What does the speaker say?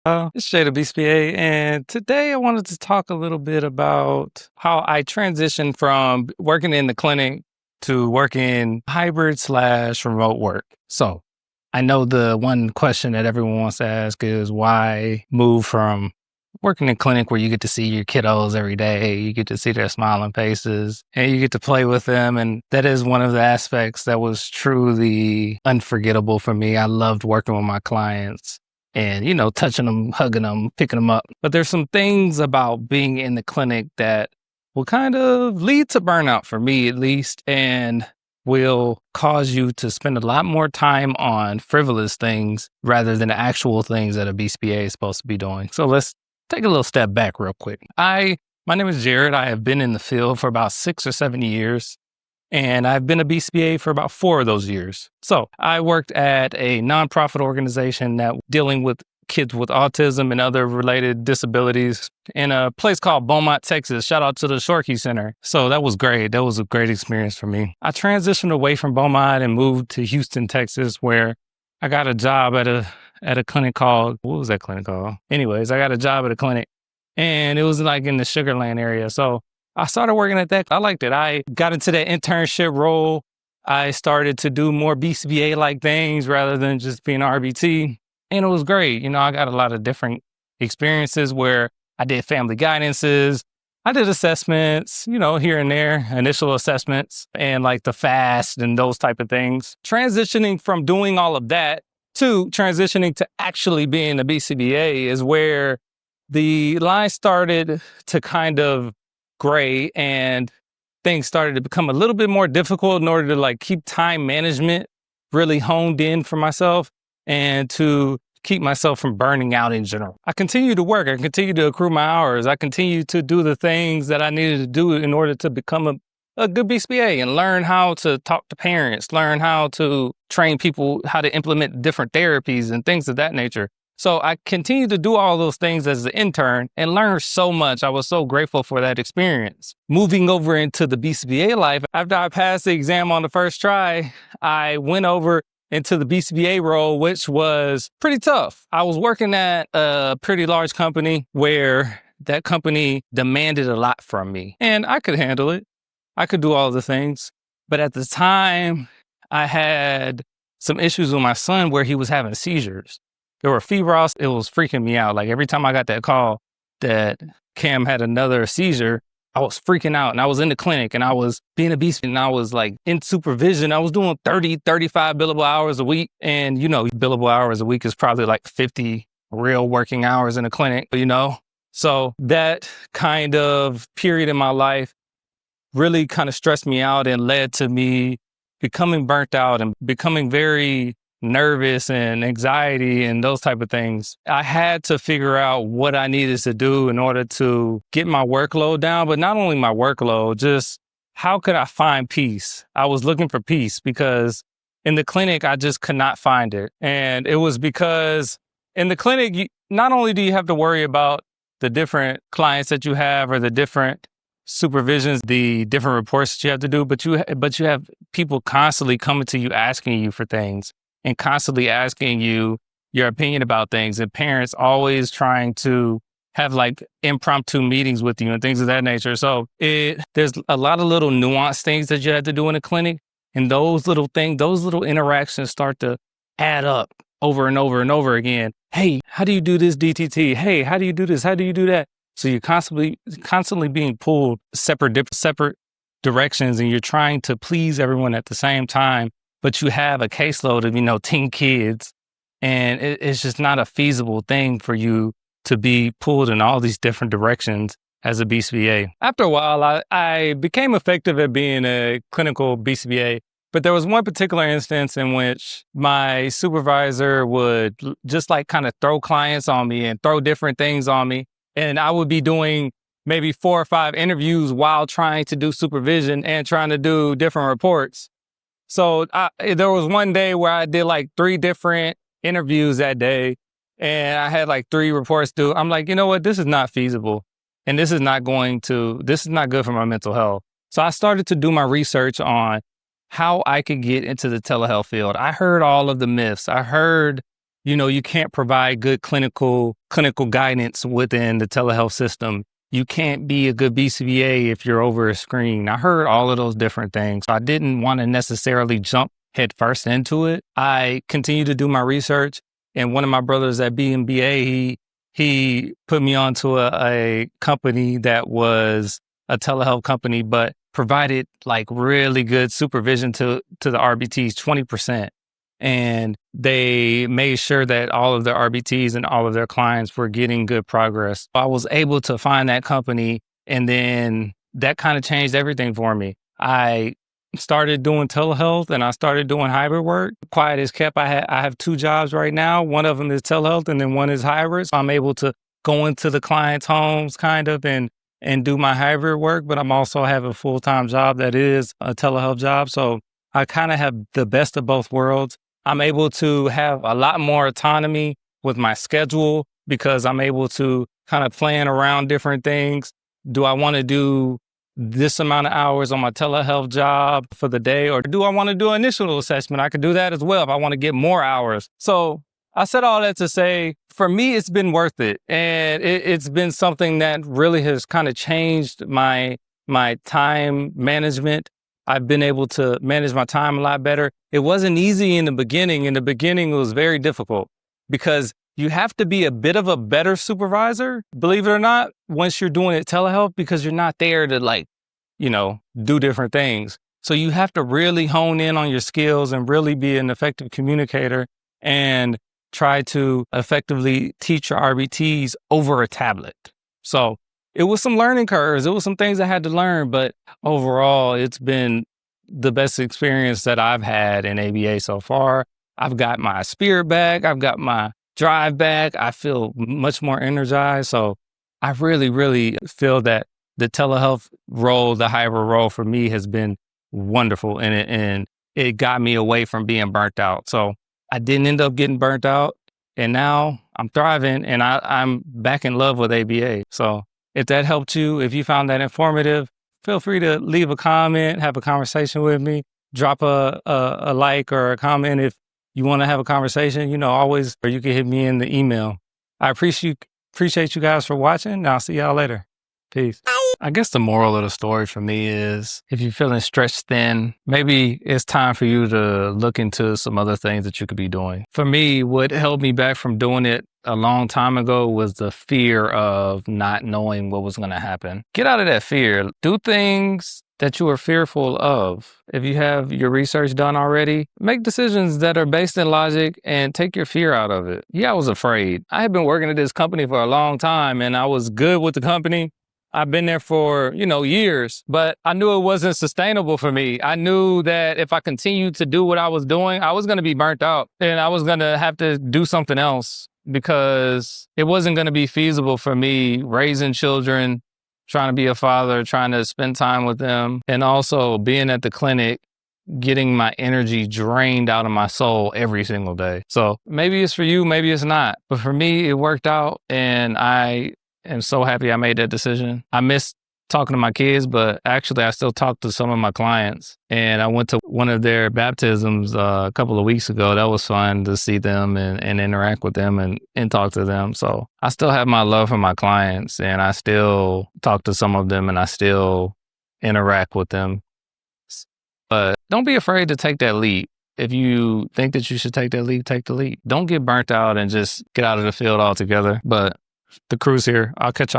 It's Jay the BCBA, and today I wanted to talk a little bit about how I transitioned from working in the clinic to working hybrid/remote work. So I know the one question that everyone wants to ask is why move from working in clinic where you get to see your kiddos every day, you get to see their smiling faces, and you get to play with them. And that is one of the aspects that was truly unforgettable for me. I loved working with my clients and, touching them, hugging them, picking them up. But there's some things about being in the clinic that will kind of lead to burnout for me, at least, and will cause you to spend a lot more time on frivolous things rather than the actual things that a BCBA is supposed to be doing. So let's take a little step back real quick. My name is Jared. I have been in the field for about 6 or 7 years, and I've been a BCBA for about 4 of those years. So I worked at a nonprofit organization that dealing with kids with autism and other related disabilities in a place called Beaumont, Texas. Shout out to the Shorkey Center. So that was great. That was a great experience for me. I transitioned away from Beaumont and moved to Houston, Texas, where I got a job at a clinic called, what was that clinic called? Anyways, I got a job at a clinic and it was like in the Sugar Land area. So I started working at that. I liked it. I got into that internship role. I started to do more BCBA-like things rather than just being RBT. And it was great. I got a lot of different experiences where I did family guidances. I did assessments, here and there, initial assessments and like the FAST and those type of things. Transitioning from doing all of that to transitioning to actually being a BCBA is where the line started to kind of gray and things started to become a little bit more difficult in order to like keep time management really honed in for myself and to keep myself from burning out in general. I continue to work. I continue to accrue my hours. I continue to do the things that I needed to do in order to become a good BCBA and learn how to talk to parents, learn how to train people, how to implement different therapies and things of that nature. So I continued to do all those things as an intern and learned so much. I was so grateful for that experience. Moving over into the BCBA life, after I passed the exam on the first try, I went over into the BCBA role, which was pretty tough. I was working at a pretty large company where that company demanded a lot from me and I could handle it. I could do all the things. But at the time, I had some issues with my son where he was having seizures. There were febrile. It was freaking me out. Like every time I got that call that Cam had another seizure, I was freaking out and I was in the clinic and I was being a beast and I was like in supervision. I was doing 30, 35 billable hours a week. And, billable hours a week is probably like 50 real working hours in a clinic, So that kind of period in my life really kind of stressed me out and led to me becoming burnt out and becoming very nervous and anxiety and those type of things. I had to figure out what I needed to do in order to get my workload down, but not only my workload, just how could I find peace? I was looking for peace because in the clinic, I just could not find it. And it was because in the clinic, not only do you have to worry about the different clients that you have or the different supervisions, the different reports that you have to do, but you have people constantly coming to you, asking you for things and constantly asking you your opinion about things, and parents always trying to have like impromptu meetings with you and things of that nature. So there's a lot of little nuanced things that you have to do in a clinic. And those little things, those little interactions start to add up over and over and over again. Hey, how do you do this DTT? Hey, how do you do this? How do you do that? So you're constantly being pulled separate directions and you're trying to please everyone at the same time. But you have a caseload of, 10 kids, and it's just not a feasible thing for you to be pulled in all these different directions as a BCBA. After a while, I became effective at being a clinical BCBA, but there was one particular instance in which my supervisor would just like kind of throw clients on me and throw different things on me. And I would be doing maybe 4 or 5 interviews while trying to do supervision and trying to do different reports. So there was one day where I did like 3 different interviews that day and I had like 3 reports due. I'm like, you know what? This is not feasible. And this is not good for my mental health. So I started to do my research on how I could get into the telehealth field. I heard all of the myths. I heard you can't provide good clinical guidance within the telehealth system. You can't be a good BCBA if you're over a screen. I heard all of those different things. I didn't want to necessarily jump headfirst into it. I continued to do my research, and one of my brothers at BCBA, he put me onto a company that was a telehealth company, but provided like really good supervision to the RBTs, 20%. And they made sure that all of their RBTs and all of their clients were getting good progress. I was able to find that company, and then that kind of changed everything for me. I started doing telehealth and I started doing hybrid work. Quiet as kept. I have 2 jobs right now. One of them is telehealth and then one is hybrid. So I'm able to go into the clients' homes kind of and do my hybrid work, but I'm also have a full-time job that is a telehealth job. So I kind of have the best of both worlds. I'm able to have a lot more autonomy with my schedule because I'm able to kind of plan around different things. Do I want to do this amount of hours on my telehealth job for the day, or do I want to do an initial assessment? I could do that as well if I want to get more hours. So I said all that to say, for me, it's been worth it. And it's been something that really has kind of changed my time management. I've been able to manage my time a lot better. It wasn't easy in the beginning. In the beginning, it was very difficult because you have to be a bit of a better supervisor, believe it or not, once you're doing it telehealth, because you're not there to do different things. So you have to really hone in on your skills and really be an effective communicator and try to effectively teach your RBTs over a tablet. So it was some learning curves. It was some things I had to learn, but overall, it's been the best experience that I've had in ABA so far. I've got my spirit back. I've got my drive back. I feel much more energized. So I really, really feel that the telehealth role, the hybrid role for me has been wonderful, and it got me away from being burnt out. So I didn't end up getting burnt out, and now I'm thriving, and I'm back in love with ABA. So if that helped you, if you found that informative, feel free to leave a comment, have a conversation with me, drop a like or a comment if you want to have a conversation, always, or you can hit me in the email. I appreciate you guys for watching, and I'll see y'all later. Peace. I guess the moral of the story for me is if you're feeling stretched thin, maybe it's time for you to look into some other things that you could be doing. For me, what held me back from doing it a long time ago was the fear of not knowing what was going to happen. Get out of that fear. Do things that you are fearful of. If you have your research done already, make decisions that are based in logic and take your fear out of it. Yeah, I was afraid. I had been working at this company for a long time and I was good with the company. I've been there for, years, but I knew it wasn't sustainable for me. I knew that if I continued to do what I was doing, I was going to be burnt out and I was going to have to do something else because it wasn't going to be feasible for me raising children, trying to be a father, trying to spend time with them, and also being at the clinic, getting my energy drained out of my soul every single day. So maybe it's for you, maybe it's not. But for me, it worked out and I am so happy I made that decision. I miss talking to my kids, but actually I still talk to some of my clients. And I went to one of their baptisms a couple of weeks ago. That was fun to see them and interact with them and talk to them. So I still have my love for my clients and I still talk to some of them and I still interact with them. But don't be afraid to take that leap. If you think that you should take that leap, take the leap. Don't get burnt out and just get out of the field altogether. But the crew's here. I'll catch y'all.